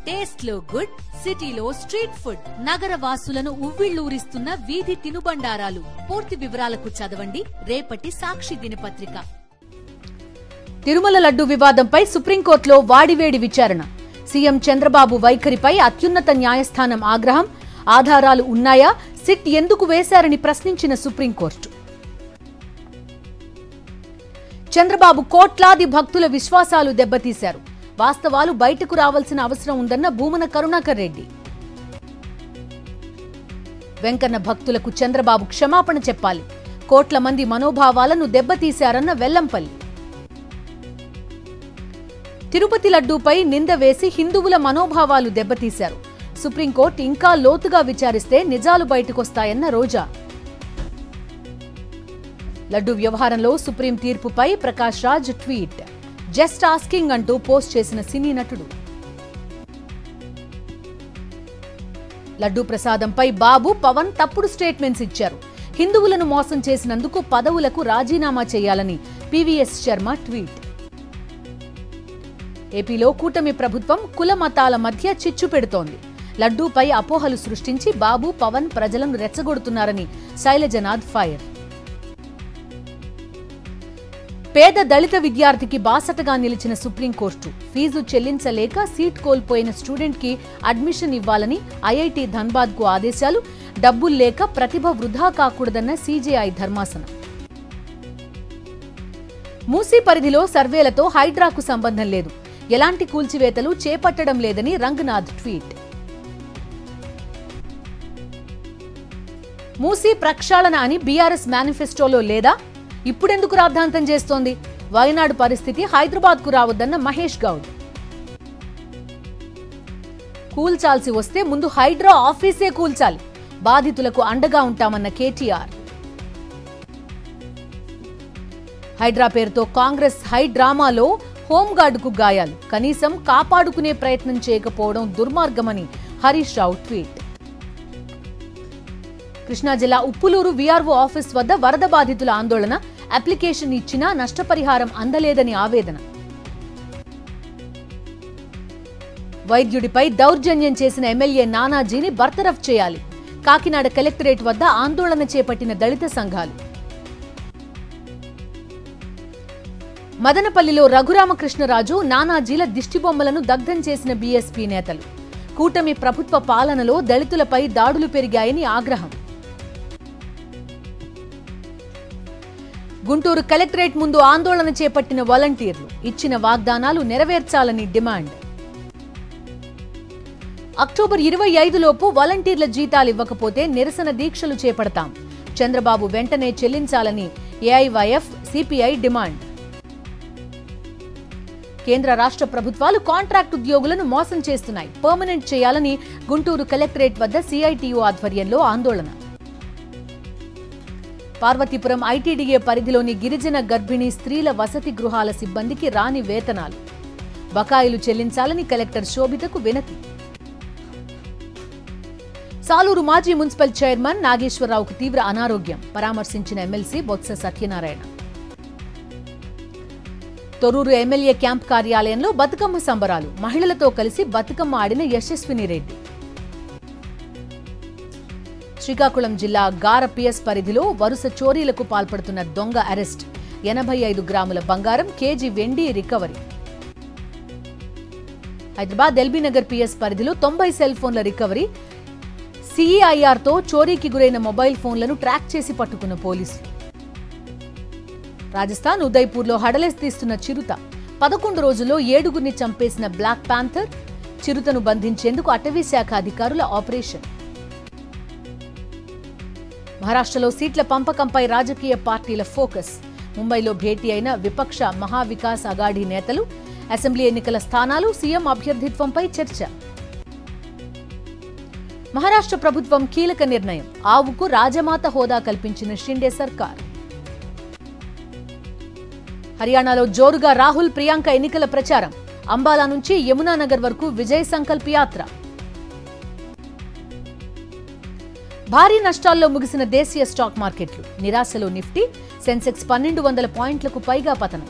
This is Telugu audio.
టేస్ట్ లో గుడ్, సిటీలో స్ట్రీట్ ఫుడ్, నగర వాసులను ఉవ్విళ్లూరిస్తున్న వీధి తినుబండారాలు. పూర్తి వివరాలకు చదవండి రేపటి సాక్షి దినపత్రిక. తిరుమల లడ్డు వివాదంపై సుప్రీంకోర్టులో వాడివేడి విచారణ. సీఎం చంద్రబాబు వైఖరిపై అత్యున్నత న్యాయస్థానం ఆగ్రహం. ఆధారాలు ఉన్నాయా, సిట్ ఎందుకు వేశారని ప్రశ్నించిన సుప్రీంకోర్టు. చంద్రబాబు కోట్లాది భక్తుల విశ్వాసాలు దెబ్బతీశారు. వాస్తవాలు బయటకు రావాల్సిన అవసరం ఉందన్న భూమన కరుణాకర్ రెడ్డి. వెంకన్న భక్తులకు చంద్రబాబు క్షమాపణ చెప్పాలి. కోట్ల మంది మనోభావాలను దెబ్బతీశారన్న వెల్లంపల్లి. తిరుపతి లడ్డూపై నింద వేసి హిందువుల మనోభావాలు దెబ్బతీశారు. సుప్రీంకోర్టు ఇంకా లోతుగా విచారిస్తే నిజాలు బయటకొస్తాయన్న రోజా. లడ్డూ వ్యవహారంలో సుప్రీం తీర్పుపై Prakash Raj tweet. Just asking అంటూ పోస్ట్ చేసిన సినీ నటుడు. లడ్డూ ప్రసాదంపై బాబు, పవన్ తప్పుడు స్టేట్మెంట్స్ ఇచ్చారు. హిందువులను మోసం చేసినందుకు పదవులకు రాజీనామా చేయాలని పీవీఎస్ శర్మ ట్వీట్. ఏపీలో కూటమి ప్రభుత్వం కుల మతాల మధ్య చిచ్చు పెడుతోంది. లడ్డూపై అపోహలు సృష్టించి బాబు, పవన్ ప్రజలను రెచ్చగొడుతున్నారని శైలజనాథ్ ఫైర్. పేద దళిత విద్యార్థికి బాసటగా నిలిచిన సుప్రీంకోర్టు ఫీజు చెల్లించలేక సీట్ కోల్పోయిన స్టూడెంట్ కి అడ్మిషన్ ఇవ్వాలని ఐఐటి ధన్బాద్ కు ఆదేశాలు. డబ్బుల్లేక ప్రతిభ వృధా కాకూడదన్న సీజేఐ ధర్మాసనం. మూసీ పరిధిలో సర్వేలతో హైడ్రాకు సంబంధం లేదు. ఎలాంటి కూల్చివేతలు చేపట్టడం లేదని రంగనాథ్ ట్వీట్. మూసీ ప్రక్షాళన అని బీఆర్ఎస్ మేనిఫెస్టోలో లేదా? ఇప్పుడెందుకు రాద్ధాంతం చేస్తోంది? వయనాడు పరిస్థితి హైదరాబాద్ కు రావద్దన్న మహేష్ గౌడ్. కూల్చాల్సి వస్తే ముందు హైడ్రా ఆఫీసే కూల్చాలి. బాధితులకు అండగా ఉంటామన్న కేటీఆర్. హైడ్రా పేరుతో కాంగ్రెస్ హైడ్రామాలో హోంగార్డుకు గాయాలు. కనీసం కాపాడుకునే ప్రయత్నం చేయకపోవడం దుర్మార్గమని హరీష్ రావు ట్వీట్. కృష్ణా జిల్లా ఉప్పులూరు వీఆర్ఓ ఆఫీస్ వద్ద వరద బాధితుల ఆందోళన. అప్లికేషన్ ఇచ్చినా నష్టపరిహారం అందలేదని ఆవేదన. వైద్యుడిపై దౌర్జన్యం చేసిన ఎమ్మెల్యే నానాజీని బర్తరఫ్ చేయాలి. కాకినాడ కలెక్టరేట్ వద్ద ఆందోళన చేపట్టిన దళిత సంఘాలు. మదనపల్లిలో రఘురామకృష్ణరాజు, నానాజీల దిష్టిబొమ్మలను దగ్ధం చేసిన బీఎస్పీ నేతలు. కూటమి ప్రభుత్వ పాలనలో దళితులపై దాడులు పెరిగాయని ఆగ్రహం. గుంటూరు కలెక్టరేట్ ముందు ఆందోళన చేపట్టిన వాలంటీర్లు. ఇచ్చిన వాగ్దానాలు నెరవేర్చాలని డిమాండ్. అక్టోబర్ 25 లోపు వాలంటీర్ల జీతాలు ఇవ్వకపోతే నిరసన దీక్షలు చేపడతాం. చంద్రబాబు వెంటనే చెల్లించాలని ఏఐవైఎఫ్, సిపిఐ డిమాండ్. కేంద్ర రాష్ట్ర ప్రభుత్వాలు కాంట్రాక్ట్ ఉద్యోగులను మోసం చేస్తున్నాయి. పర్మనెంట్ చేయాలని గుంటూరు కలెక్టరేట్ వద్ద సిఐటియు ఆధ్వర్యంలో ఆందోళన. పార్వతీపురం ఐటీడీఏ పరిధిలోని గిరిజన గర్భిణీ స్త్రీల వసతి గృహాల సిబ్బందికి రాని వేతనాలు. బకాయిలు చెల్లించాలని కలెక్టర్ శోభితకు వినతి. సాలూరు మాజీ మున్సిపల్ చైర్మన్ నాగేశ్వరరావుకు తీవ్ర అనారోగ్యం. పరామర్శించిన MLC Botsa Satyanarayana. Thorrur MLA camp కార్యాలయంలో బతుకమ్మ సంబరాలు. మహిళలతో కలిసి బతుకమ్మ ఆడిన యశస్విని రెడ్డి. శ్రీకాకుళం జిల్లా గార పిఎస్ పరిధిలో వరుస చోరీలకు పాల్పడుతున్న దొంగ అరెస్ట్. 85 గ్రాముల బంగారం, కేజీ వెండి రికవరీ. హైదరాబాద్ ఎల్బీనగర్ పిఎస్ పరిధిలో 90 సెల్ ఫోన్ల రికవరీ. సిఈఐఆర్తో చోరీకి గురైన మొబైల్ ఫోన్లను ట్రాక్ చేసి పట్టుకున్న పోలీసులు. రాజస్థాన్ ఉదయ్పూర్లో హడలెత్తిస్తున్న చిరుత. 11 రోజుల్లో 7గురిని చంపేసిన బ్లాక్ ప్యాంథర్. చిరుతను బంధించేందుకు అటవీ శాఖ అధికారుల ఆపరేషన్. మహారాష్ట్రలో సీట్ల పంపకంపై రాజకీయ పార్టీల ఫోకస్. ముంబైలో భేటీ అయిన విపక్ష మహావికాస్ అఘాడీ నేతలు. అసెంబ్లీ ఎన్నికల స్థానాలు, సీఎం అభ్యర్థిత్వంపై చర్చ. మహారాష్ట్ర ప్రభుత్వం కీలక నిర్ణయం. ఆవుకు రాజమాత హోదా కల్పించిన షిండే సర్కార్. హర్యానాలో జోరుగా రాహుల్, ప్రియాంక ఎన్నికల ప్రచారం. అంబాలా నుంచి యమునానగర్ వరకు విజయ్ సంకల్ప్ యాత్ర. భారీ నష్టాల్లో ముగిసిన దేశీయ స్టాక్ మార్కెట్లు. నిరాశలో నిఫ్టీ, సెన్సెక్స్ 1200 పాయింట్లకు పైగా పతనం.